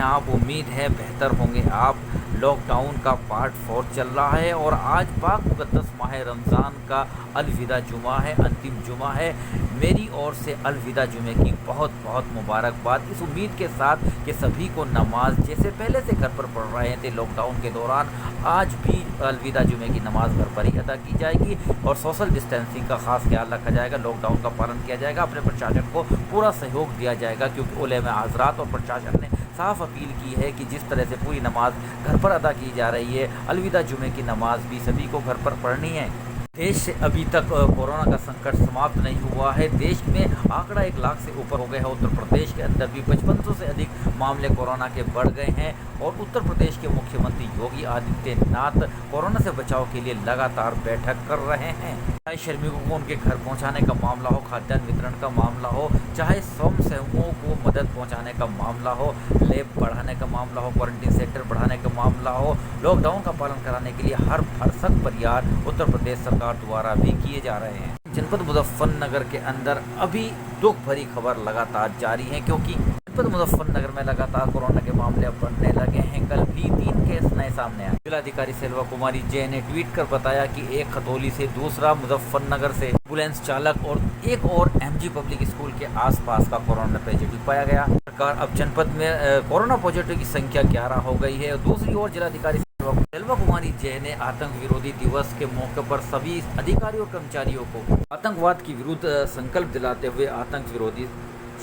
आप? उम्मीद है बेहतर होंगे आप। लॉकडाउन का पार्ट 4 चल रहा है और आज पाक मुक़द्दस माह रमज़ान का अलविदा जुमा है, अंतिम जुमा है। मेरी ओर से अलविदा जुमे की बहुत बहुत मुबारकबाद, इस उम्मीद के साथ कि सभी को नमाज जैसे पहले से घर पर पढ़ रहे थे लॉकडाउन के दौरान, आज भी अलविदा जुमे की नमाज़ घर पर ही अदा की जाएगी और सोशल डिस्टेंसिंग का ख़ास ख्याल रखा जाएगा, लॉकडाउन का पालन किया जाएगा, अपने प्रशासन को पूरा सहयोग दिया जाएगा क्योंकि उलेमा हज़रात और प्रशासन ने साफ अपील की है कि जिस तरह से पूरी नमाज घर पर अदा की जा रही है, अलविदा जुमे की नमाज भी सभी को घर पर पढ़नी है। देश से अभी तक कोरोना का संकट समाप्त नहीं हुआ है। देश में आंकड़ा 1 लाख से ऊपर हो गया है। उत्तर प्रदेश के अंदर भी 5500 से अधिक मामले कोरोना के बढ़ गए हैं और उत्तर प्रदेश के मुख्यमंत्री योगी आदित्यनाथ कोरोना से बचाव के लिए लगातार बैठक कर रहे हैं। चाहे श्रमिकों को उनके घर पहुंचाने का मामला हो, खाद्यान्न वितरण का मामला हो, चाहे स्वयं सेवकों को मदद पहुंचाने का मामला हो, लैब बढ़ाने का मामला हो, क्वारंटीन सेंटर बढ़ाने का मामला हो, लॉकडाउन का पालन कराने के लिए हर भरसक प्रयास उत्तर प्रदेश सरकार द्वारा भी किए जा रहे हैं। जनपद मुजफ्फरनगर के अंदर अभी दुख भरी खबर लगातार जारी है क्योंकि जनपद मुजफ्फरनगर में लगातार कोरोना के मामले अब बढ़ने लगे हैं। कल भी 3 केस नए सामने आए। जिलाधिकारी सेल्वा कुमारी जय ने ट्वीट कर बताया कि एक खतौली से, दूसरा मुजफ्फरनगर से एम्बुलेंस चालक और एक और एमजी पब्लिक स्कूल के आसपास का कोरोना पॉजिटिव पाया गया। सरकार अब जनपद में कोरोना पॉजिटिव की संख्या 11 हो गई है। दूसरी ओर जिलाधिकारी सेल्वा कुमारी जय ने आतंक विरोधी दिवस के मौके पर सभी अधिकारियों और कर्मचारियों को आतंकवाद के विरुद्ध संकल्प दिलाते हुए आतंक विरोधी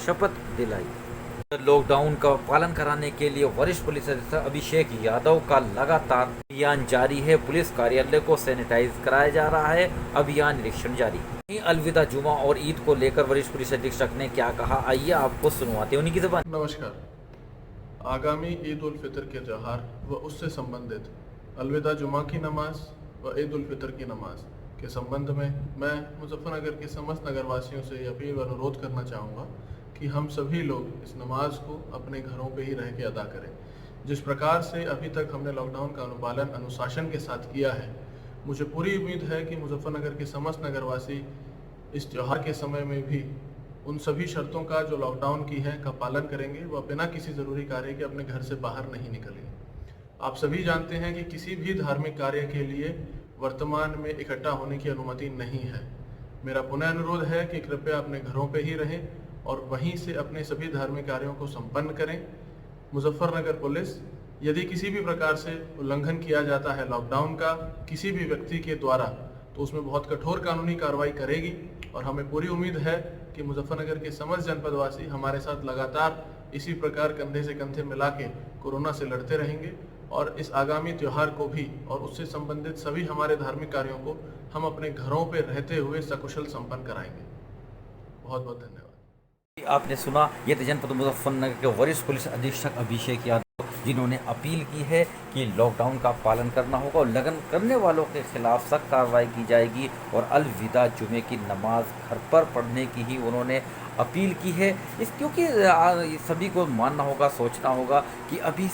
शपथ दिलाई। लॉकडाउन का पालन कराने के लिए वरिष्ठ पुलिस अधीक्षक अभिषेक यादव का लगातार अभियान जारी है। पुलिस कार्यालय को सैनिटाइज कराया जा रहा है, अभियान निरीक्षण जारी। अलविदा जुमा और ईद को लेकर वरिष्ठ पुलिस अधीक्षक ने क्या कहा, आइए आपको सुनवाते हैं उन्हीं की ज़बान। नमस्कार। आगामी ईद उल फितर के त्यौहार व उससे संबंधित अलविदा जुमा की नमाज व ईद उल फितर की नमाज के संबंध में मैं मुजफ्फरनगर के समस्त नगरवासियों से अपील व अनुरोध करना चाहूँगा कि हम सभी लोग इस नमाज को अपने घरों पे ही रह के अदा करें। जिस प्रकार से अभी तक हमने लॉकडाउन का अनुपालन अनुशासन के साथ किया है, मुझे पूरी उम्मीद है कि मुजफ्फरनगर के समस्त नगरवासी इस त्यौहार के समय में भी उन सभी शर्तों का जो लॉकडाउन की है का पालन करेंगे व बिना किसी ज़रूरी कार्य के अपने घर से बाहर नहीं निकलेंगे। आप सभी जानते हैं कि किसी भी धार्मिक कार्य के लिए वर्तमान में इकट्ठा होने की अनुमति नहीं है। मेरा पुनः अनुरोध है कि कृपया अपने घरों पे ही रहें और वहीं से अपने सभी धार्मिक कार्यों को संपन्न करें। मुजफ्फरनगर पुलिस यदि किसी भी प्रकार से उल्लंघन किया जाता है लॉकडाउन का किसी भी व्यक्ति के द्वारा, तो उसमें बहुत कठोर कानूनी कार्रवाई करेगी और हमें पूरी उम्मीद है कि मुजफ्फरनगर के समस्त जनपदवासी हमारे साथ लगातार इसी प्रकार कंधे से कंधे मिला के कोरोना से लड़ते रहेंगे और इस आगामी त्यौहार को भी और उससे संबंधित सभी हमारे धार्मिक कार्यों को हम अपने घरों पे रहते हुए सकुशल संपन्न कराएंगे। बहुत बहुत धन्यवाद। आपने सुना, ये थे जनपद मुजफ्फरनगर के वरिष्ठ पुलिस अधीक्षक अभिषेक यादव, जिन्होंने अपील की है कि लॉकडाउन का पालन करना होगा और लगन करने वालों के खिलाफ सख्त कार्रवाई की जाएगी और अलविदा जुमे की नमाज घर पर पढ़ने की ही उन्होंने अपील की है। इस क्योंकि सभी को मानना होगा, सोचना होगा कि अभी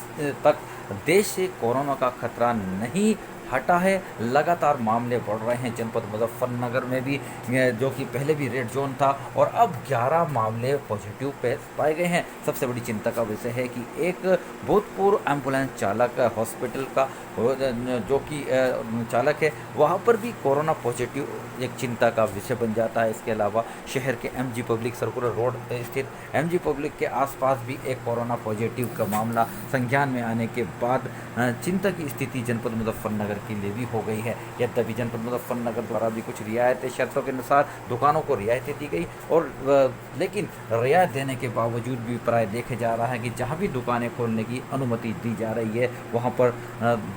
तक देश से कोरोना का खतरा नहीं हटा है। लगातार मामले बढ़ रहे हैं जनपद मुजफ्फरनगर में भी, जो कि पहले भी रेड जोन था और अब 11 मामले पॉजिटिव पाए गए हैं। सबसे बड़ी चिंता का विषय है कि एक भूतपूर्व एम्बुलेंस चालक हॉस्पिटल का जो कि चालक है, वहाँ पर भी कोरोना पॉजिटिव एक चिंता का विषय बन जाता है। इसके अलावा शहर के एमजी पब्लिक सर्कुलर रोड स्थित एमजी पब्लिक के आसपास भी एक कोरोना पॉजिटिव का मामला संज्ञान में आने के बाद चिंता की स्थिति जनपद मुजफ्फरनगर के लिए भी हो गई है। यद्यपि जनपद मुजफ्फरनगर द्वारा भी कुछ रियायतें, शर्तों के अनुसार दुकानों को रियायतें दी गई और लेकिन रियायत देने के बावजूद भी प्राय देखे जा रहा है कि जहां भी दुकानें खोलने की अनुमति दी जा रही है वहां पर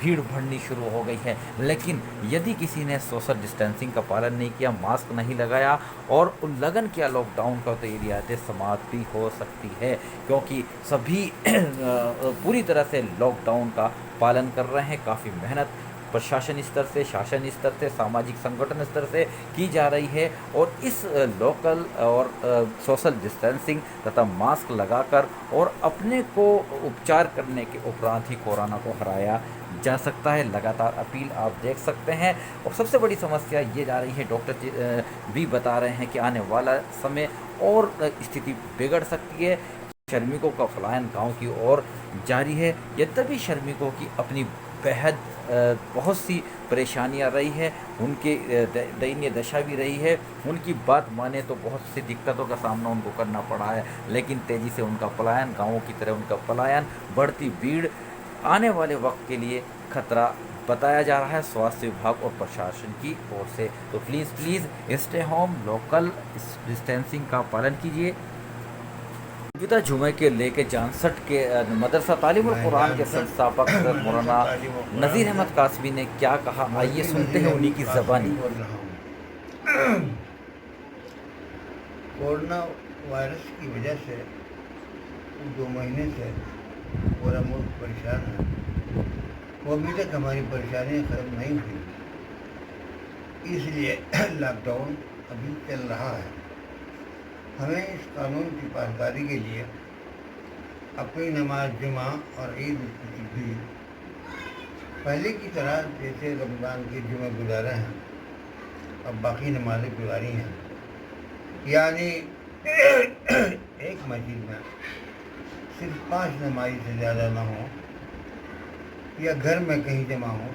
भीड़ बढ़नी शुरू हो गई है। लेकिन यदि किसी ने सोशल डिस्टेंसिंग का पालन नहीं किया, मास्क नहीं लगाया और उल्लंघन किया लॉकडाउन का, तो ये रियायतें समाप्त भी हो सकती है क्योंकि सभी पूरी तरह से लॉकडाउन का पालन कर रहे हैं। काफ़ी मेहनत प्रशासन स्तर से, शासन स्तर से, सामाजिक संगठन स्तर से की जा रही है और इस लोकल और सोशल डिस्टेंसिंग तथा मास्क लगाकर और अपने को उपचार करने के उपरांत ही कोरोना को हराया जा सकता है। लगातार अपील आप देख सकते हैं और सबसे बड़ी समस्या ये जा रही है, डॉक्टर भी बता रहे हैं कि आने वाला समय और स्थिति बिगड़ सकती है। श्रमिकों का पलायन गांव की ओर जारी है। यद्यपि श्रमिकों की अपनी बेहद बहुत सी परेशानियां रही है, उनके दयनीय दशा भी रही है। उनकी बात माने तो बहुत सी दिक्कतों का सामना उनको करना पड़ा है, लेकिन तेज़ी से उनका पलायन, गाँवों की तरह उनका पलायन, बढ़ती भीड़ आने वाले वक्त के लिए खतरा बताया जा रहा है स्वास्थ्य विभाग और प्रशासन की ओर से। तो please stay home, local distancing का पालन कीजिए। अलविदा जुमे के लेके जानसठ के मदरसा तालीमुल कुरान के संस्थापक हज़रत मौलाना नज़ीर अहमद कासमी ने क्या कहा, आइए सुनते हैं उन्हीं की ज़बानी। कोरोना वायरस की वजह से 2 महीने से पूरा मुल्क परेशान है। वो अभी तक हमारी परेशानियाँ ख़त्म नहीं हुई, इसलिए लॉकडाउन अभी चल रहा है। हमें इस कानून की पासदारी के लिए अपनी नमाज जुमा और ईद भी पहले की तरह जैसे रमज़ान के जुमे गुजारे हैं, अब बाकी नमाज़ें गुजारी हैं। यानी एक मस्जिद में सिर्फ 5 नमाज़ी से ज़्यादा ना हो, या घर में कहीं जमा हो,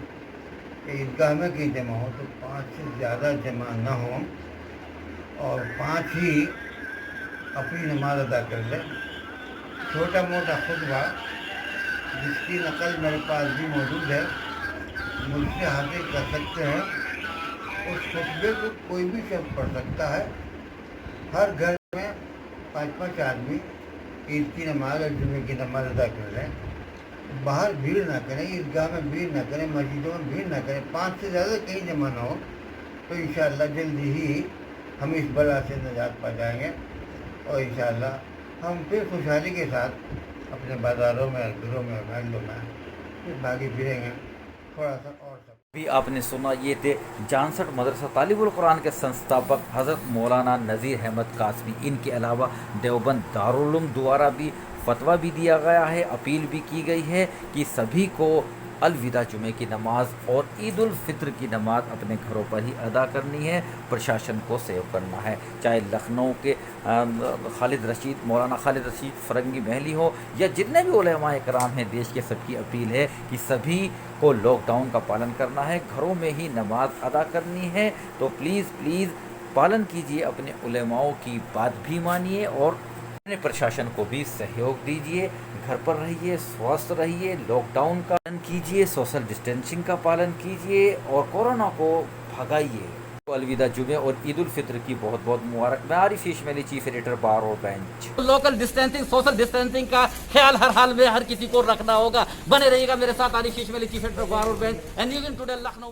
या ईदगाह में कहीं जमा हो, तो 5 से ज़्यादा जमा ना हो और 5 ही अपनी नमाज अदा कर ले। छोटा मोटा खुतबा जिसकी नकल मेरे पास भी मौजूद है, मुझसे हासिल कर सकते हैं। उस खुतबे को कोई भी शख्स पढ़ सकता है। हर घर में 5-5 आदमी ईद की नमाज और जुमे की नमाज अदा कर लें। बाहर भीड़ ना करें, ईदगाह में भीड़ ना करें, मस्जिदों में भीड़ ना करें, 5 से ज़्यादा कहीं जमा ना हो, तो इंशाअल्लाह जल्दी ही हम इस बला से निजात पा जाएंगे और इंशाअल्लाह हम फिर खुशहाली के साथ अपने बाज़ारों में, घरों में, महलों में फिर भागी फिरेंगे थोड़ा सा और सब। भी आपने सुना, ये थे जानसठ मदरसा तालिबुल कुरान के संस्थापक हज़रत मौलाना नज़ीर अहमद कासमी। इनके अलावा देवबंद दारुल उलूम द्वारा भी फतवा भी दिया गया है, अपील भी की गई है कि सभी को अलविदा जुमे की नमाज और ईद उल फित्र की नमाज अपने घरों पर ही अदा करनी है, प्रशासन को सेव करना है। चाहे लखनऊ के खालिद रशीद, मौलाना खालिद रशीद फ़रंगी महली हो, या जितने भी उलेमाए कराम हैं देश के, सबकी अपील है कि सभी को लॉकडाउन का पालन करना है, घरों में ही नमाज अदा करनी है। तो प्लीज़ पालन कीजिए, अपने उलेमाओं की बात भी मानिए और अपने प्रशासन को भी सहयोग दीजिए। घर पर रहिए, स्वस्थ रहिए, लॉकडाउन का पालन कीजिए, सोशल डिस्टेंसिंग का पालन कीजिए और कोरोना को भगाइए। तो अलविदा जुमे और ईद उल फित्र की बहुत बहुत मुबारक। मैं आरिफ इस्माइली, चीफ एडिटर बार और bench. Local distancing, social distancing का ख्याल हर हाल में हर किसी को रखना होगा। बने रहिएगा मेरे साथ, आरिफ इस्माइली, चीफ एडिटर बार और bench, and news today Lucknow.